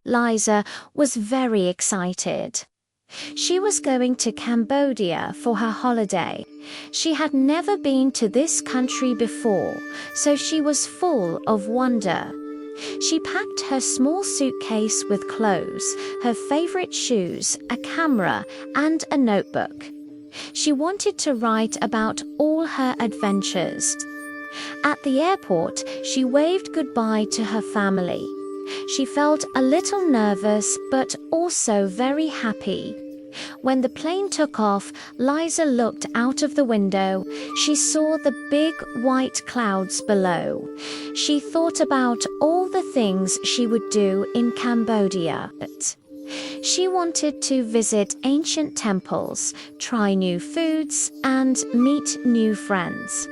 Liza was very excited. She was going to Cambodia for her holiday. She had never been to this country before, so she was full of wonder. She packed her small suitcase with clothes, her favorite shoes, a camera, and a notebook. She wanted to write about all her adventures. At the airport, she waved goodbye to her family. She felt a little nervous but also very happy. When the plane took off, Liza looked out of the window. She saw the big white clouds below. She thought about all the things she would do in Cambodia. She wanted to visit ancient temples, try new foods, and meet new friends.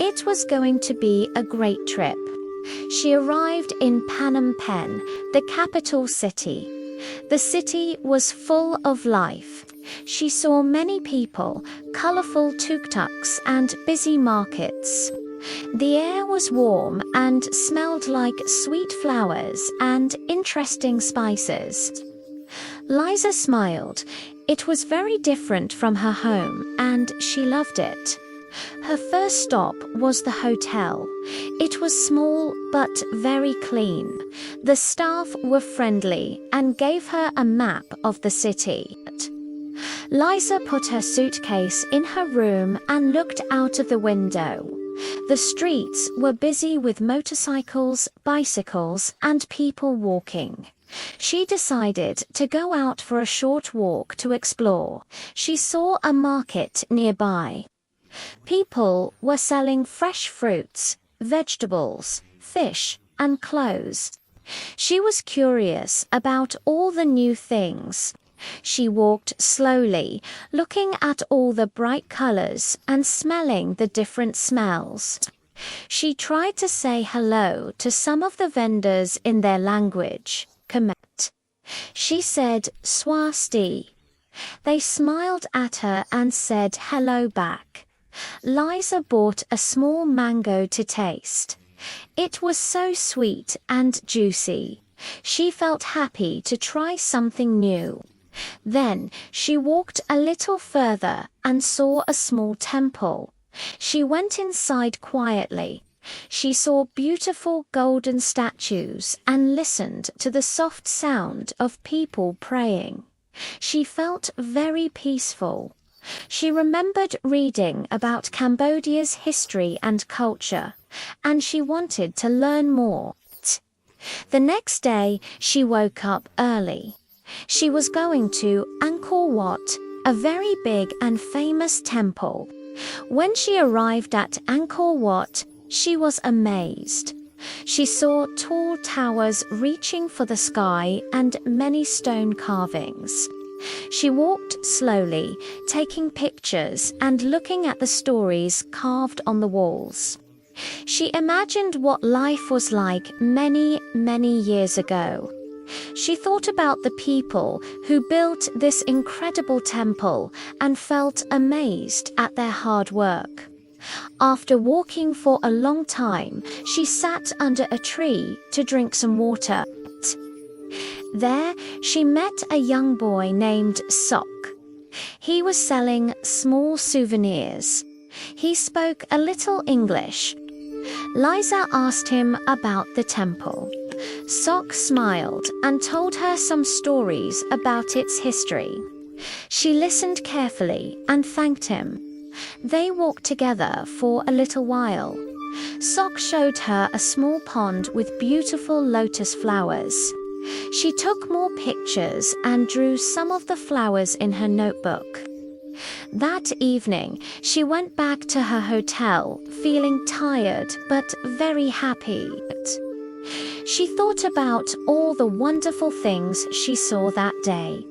It was going to be a great trip. She arrived in Phnom Penh, the capital city. The city was full of life. She saw many people, colorful tuk-tuks, and busy markets. The air was warm and smelled like sweet flowers and interesting spices. Liza smiled. It was very different from her home, and she loved it. Her first stop was the hotel. It was small but very clean. The staff were friendly and gave her a map of the city. Liza put her suitcase in her room and looked out of the window. The streets were busy with motorcycles, bicycles, and people walking. She decided to go out for a short walk to explore. She saw a market nearby. People were selling fresh fruits, vegetables, fish, and clothes. She was curious about all the new things. She walked slowly, looking at all the bright colors and smelling the different smells. She tried to say hello to some of the vendors in their language, Khmer. She said, "Swasti." They smiled at her and said hello back. Liza bought a small mango to taste. It was so sweet and juicy. She felt happy to try something new. Then she walked a little further and saw a small temple. She went inside quietly. She saw beautiful golden statues and listened to the soft sound of people praying. She felt very peaceful. She remembered reading about Cambodia's history and culture, and she wanted to learn more. The next day, she woke up early. She was going to Angkor Wat, a very big and famous temple. When she arrived at Angkor Wat, she was amazed. She saw tall towers reaching for the sky and many stone carvings. She walked slowly, taking pictures and looking at the stories carved on the walls. She imagined what life was like many, many years ago. She thought about the people who built this incredible temple and felt amazed at their hard work. After walking for a long time, she sat under a tree to drink some water. There, she met a young boy named Sok. He was selling small souvenirs. He spoke a little English. Liza asked him about the temple. Sok smiled and told her some stories about its history. She listened carefully and thanked him. They walked together for a little while. Sok showed her a small pond with beautiful lotus flowers. She took more pictures and drew some of the flowers in her notebook. That evening, she went back to her hotel, feeling tired but very happy. She thought about all the wonderful things she saw that day.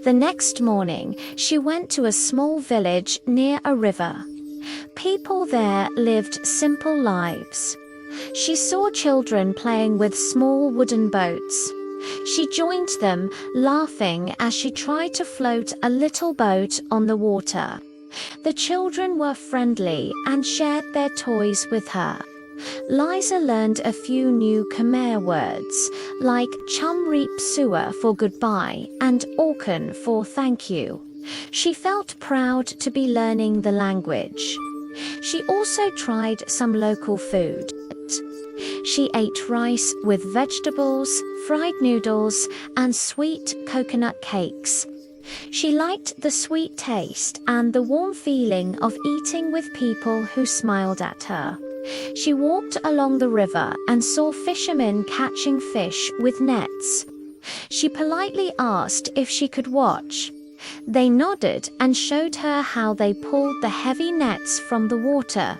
The next morning, she went to a small village near a river. People there lived simple lives. She saw children playing with small wooden boats. She joined them, laughing as she tried to float a little boat on the water. The children were friendly and shared their toys with her. Liza learned a few new Khmer words, like chum reap sua for goodbye and orkan for thank you. She felt proud to be learning the language. She also tried some local food. She ate rice with vegetables, fried noodles, and sweet coconut cakes. She liked the sweet taste and the warm feeling of eating with people who smiled at her. She walked along the river and saw fishermen catching fish with nets. She politely asked if she could watch. They nodded and showed her how they pulled the heavy nets from the water.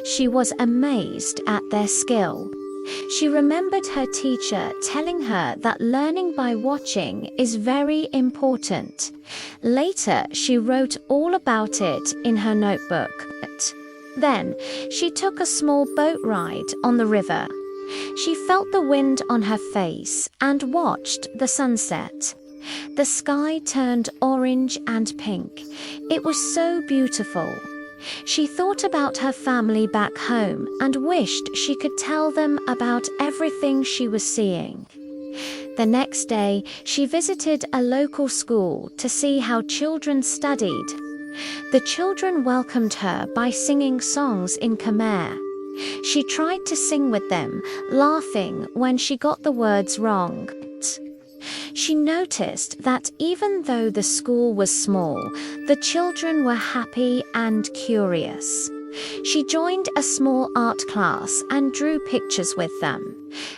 She was amazed at their skill. She remembered her teacher telling her that learning by watching is very important. Later, she wrote all about it in her notebook. Then, she took a small boat ride on the river. She felt the wind on her face and watched the sunset. The sky turned orange and pink. It was so beautiful. She thought about her family back home and wished she could tell them about everything she was seeing. The next day, she visited a local school to see how children studied. The children welcomed her by singing songs in Khmer. She tried to sing with them, laughing when she got the words wrong. She noticed that even though the school was small, the children were happy and curious. She joined a small art class and drew pictures with them.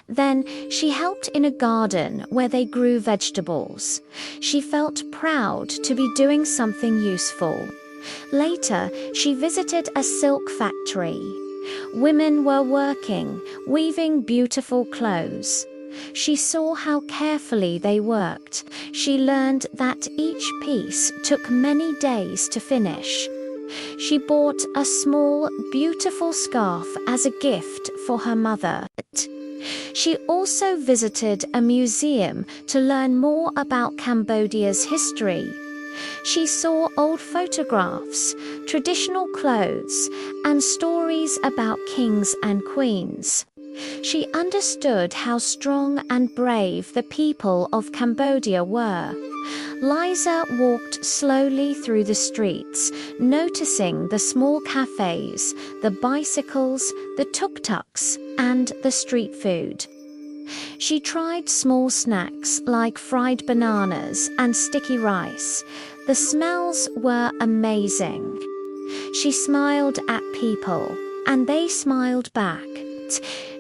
Then she helped in a garden where they grew vegetables. She felt proud to be doing something useful. Later, she visited a silk factory. Women were working, weaving beautiful clothes. She saw how carefully they worked. She learned that each piece took many days to finish. She bought a small, beautiful scarf as a gift for her mother. She also visited a museum to learn more about Cambodia's history. She saw old photographs, traditional clothes, and stories about kings and queens. She understood how strong and brave the people of Cambodia were. Liza walked slowly through the streets, noticing the small cafes, the bicycles, the tuk-tuks, and the street food. She tried small snacks like fried bananas and sticky rice. The smells were amazing. She smiled at people, and they smiled back.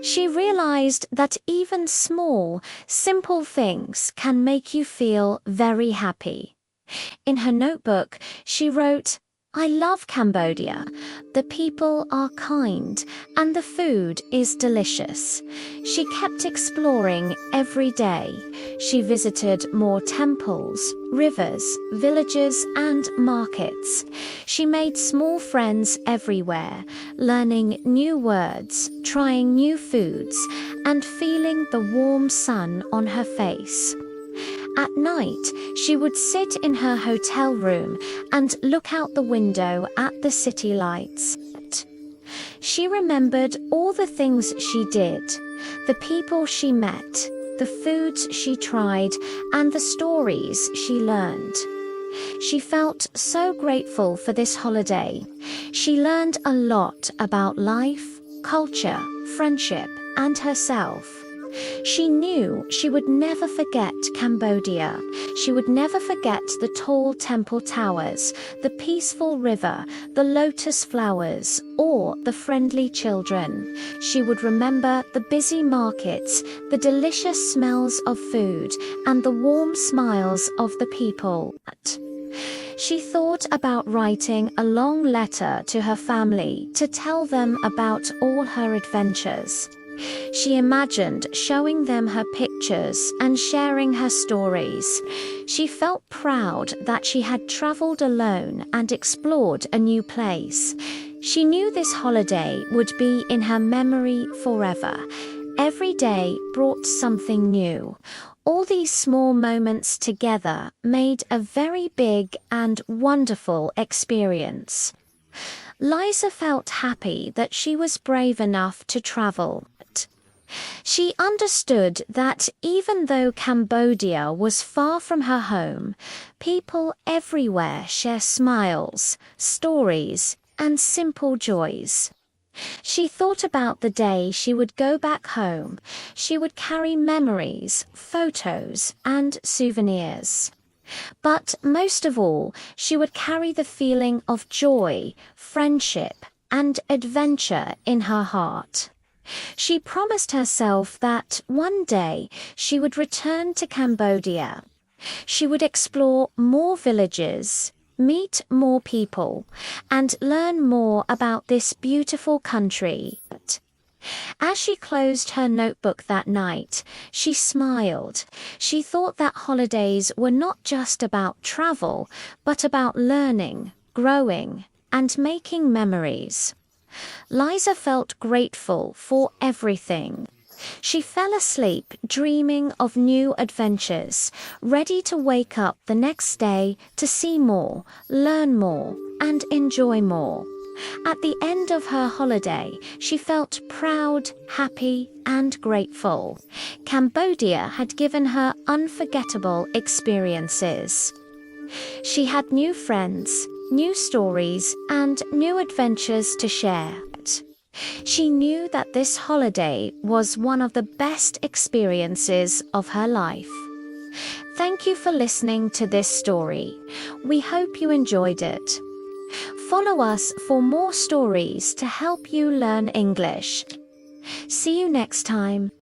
She realized that even small, simple things can make you feel very happy. In her notebook, she wrote, "I love Cambodia. The people are kind and the food is delicious." She kept exploring every day. She visited more temples, rivers, villages, and markets. She made small friends everywhere, learning new words, trying new foods, and feeling the warm sun on her face. At night, she would sit in her hotel room and look out the window at the city lights. She remembered all the things she did, the people she met, the foods she tried, and the stories she learned. She felt so grateful for this holiday. She learned a lot about life, culture, friendship, and herself. She knew she would never forget Cambodia. She would never forget the tall temple towers, the peaceful river, the lotus flowers, or the friendly children. She would remember the busy markets, the delicious smells of food, and the warm smiles of the people. She thought about writing a long letter to her family to tell them about all her adventures. She imagined showing them her pictures and sharing her stories. She felt proud that she had traveled alone and explored a new place. She knew this holiday would be in her memory forever. Every day brought something new. All these small moments together made a very big and wonderful experience. Liza felt happy that she was brave enough to travel. She understood that even though Cambodia was far from her home, people everywhere share smiles, stories, and simple joys. She thought about the day she would go back home. She would carry memories, photos, and souvenirs. But most of all, she would carry the feeling of joy, friendship, and adventure in her heart. She promised herself that one day she would return to Cambodia. She would explore more villages, meet more people, and learn more about this beautiful country. As she closed her notebook that night, she smiled. She thought that holidays were not just about travel, but about learning, growing, and making memories. Liza felt grateful for everything. She fell asleep dreaming of new adventures, ready to wake up the next day to see more, learn more, and enjoy more. At the end of her holiday, she felt proud, happy, and grateful. Cambodia had given her unforgettable experiences. She had new friends, new stories, and new adventures to share. She knew that this holiday was one of the best experiences of her life. Thank you for listening to this story. We hope you enjoyed it. Follow us for more stories to help you learn English. See you next time.